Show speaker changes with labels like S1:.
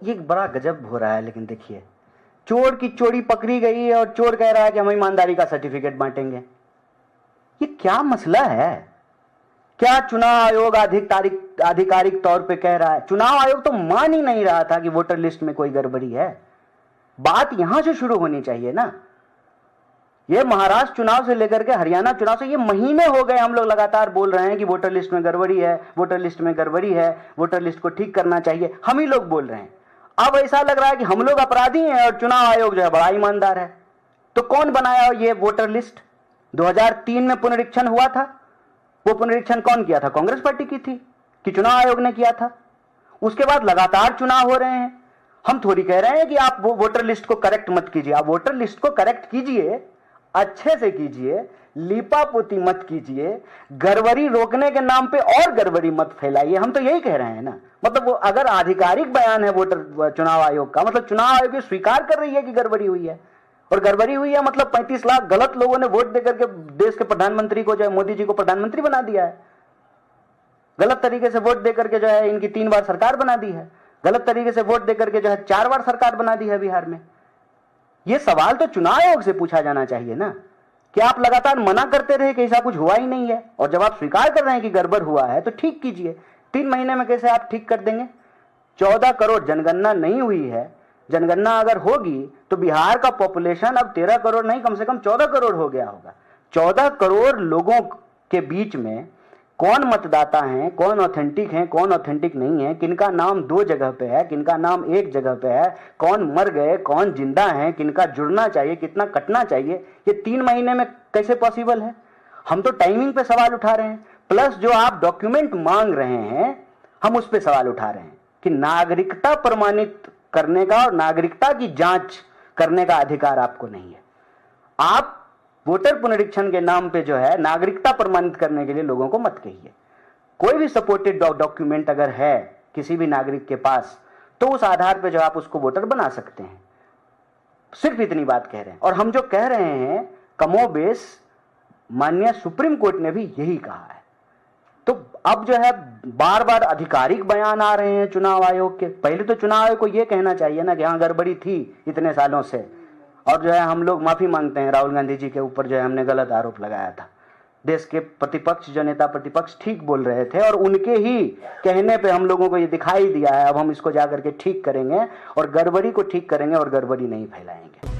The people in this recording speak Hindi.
S1: ये बड़ा गजब हो रहा है। लेकिन देखिए, चोर की चोरी पकड़ी गई है और चोर कह रहा है कि हम ईमानदारी का सर्टिफिकेट बांटेंगे। ये क्या मसला है? क्या चुनाव आयोग आधिकारिक तौर पे कह रहा है? चुनाव आयोग तो मान ही नहीं रहा था कि वोटर लिस्ट में कोई गड़बड़ी है। बात यहां से शुरू होनी चाहिए ना। ये महाराष्ट्र चुनाव से लेकर के हरियाणा चुनाव से ये महीने हो गए हम लोग लगातार बोल रहे हैं कि वोटर लिस्ट में गड़बड़ी है, वोटर लिस्ट में गड़बड़ी है, वोटर लिस्ट को ठीक करना चाहिए। हम ही लोग बोल रहे हैं। अब ऐसा लग रहा है कि हम लोग अपराधी हैं और चुनाव आयोग जो है बड़ा ईमानदार है। तो कौन बनाया ये वोटर लिस्ट? 2003 में पुनरीक्षण हुआ था। वो पुनरीक्षण कौन किया था? कांग्रेस पार्टी की थी कि चुनाव आयोग ने किया था? उसके बाद लगातार चुनाव हो रहे हैं। हम थोड़ी कह रहे हैं कि आप वो वोटर लिस्ट को करेक्ट मत कीजिए। आप वोटर लिस्ट को करेक्ट कीजिए, अच्छे से कीजिए, लीपापोती मत कीजिए, गड़बड़ी रोकने के नाम पे और गड़बड़ी मत फैलाइए। हम तो यही कह रहे हैं ना। मतलब वो अगर आधिकारिक बयान है वोटर चुनाव आयोग का, मतलब चुनाव आयोग स्वीकार कर रही है कि गड़बड़ी हुई है। और गड़बड़ी हुई है मतलब 35 लाख गलत लोगों ने वोट देकर के देश के प्रधानमंत्री को जो है, मोदी जी को प्रधानमंत्री बना दिया है। गलत तरीके से वोट देकर के जो है इनकी 3 बार सरकार बना दी है। गलत तरीके से वोट देकर के जो है 4 बार सरकार बना दी है बिहार में। यह सवाल तो चुनाव आयोग से पूछा जाना चाहिए ना कि आप लगातार मना करते रहे कि ऐसा कुछ हुआ ही नहीं है, और जब आप स्वीकार कर रहे हैं कि गड़बड़ हुआ है तो ठीक कीजिए। 3 महीने में कैसे आप ठीक कर देंगे? 14 करोड़ जनगणना नहीं हुई है। जनगणना अगर होगी तो बिहार का पॉपुलेशन अब 13 करोड़ नहीं, कम से कम 14 करोड़ हो गया होगा। 14 करोड़ लोगों के बीच में कौन मतदाता हैं, कौन ऑथेंटिक हैं, कौन ऑथेंटिक नहीं है, किनका नाम 2 जगह पे है, किनका नाम 1 जगह पे है, कौन मर गए, कौन जिंदा हैं, किनका जुड़ना चाहिए, कितना कटना चाहिए, ये 3 महीने में कैसे पॉसिबल है? हम तो टाइमिंग पे सवाल उठा रहे हैं। प्लस जो आप डॉक्यूमेंट मांग रहे हैं, हम उस पर सवाल उठा रहे हैं कि नागरिकता प्रमाणित करने का और नागरिकता की जांच करने का अधिकार आपको नहीं है। आप वोटर पुनरीक्षण के नाम पे जो है नागरिकता प्रमाणित करने के लिए लोगों को मत कहिए। कोई भी सपोर्टेड डॉक्यूमेंट अगर है किसी भी नागरिक के पास, तो उस आधार पे जो आप उसको वोटर बना सकते हैं। सिर्फ इतनी बात कह रहे हैं। और हम जो कह रहे हैं कमोबेश माननीय सुप्रीम कोर्ट ने भी यही कहा है। तो अब जो है बार बार आधिकारिक बयान आ रहे हैं चुनाव आयोग के। पहले तो चुनाव आयोग को यह कहना चाहिए ना कि हाँ गड़बड़ी थी इतने सालों से, और जो है हम लोग माफी मांगते हैं राहुल गांधी जी के ऊपर जो है हमने गलत आरोप लगाया था। देश के प्रतिपक्ष जो नेता प्रतिपक्ष ठीक बोल रहे थे और उनके ही कहने पे हम लोगों को ये दिखाई दिया है। अब हम इसको जाकर के ठीक करेंगे और गड़बड़ी को ठीक करेंगे और गड़बड़ी नहीं फैलाएंगे।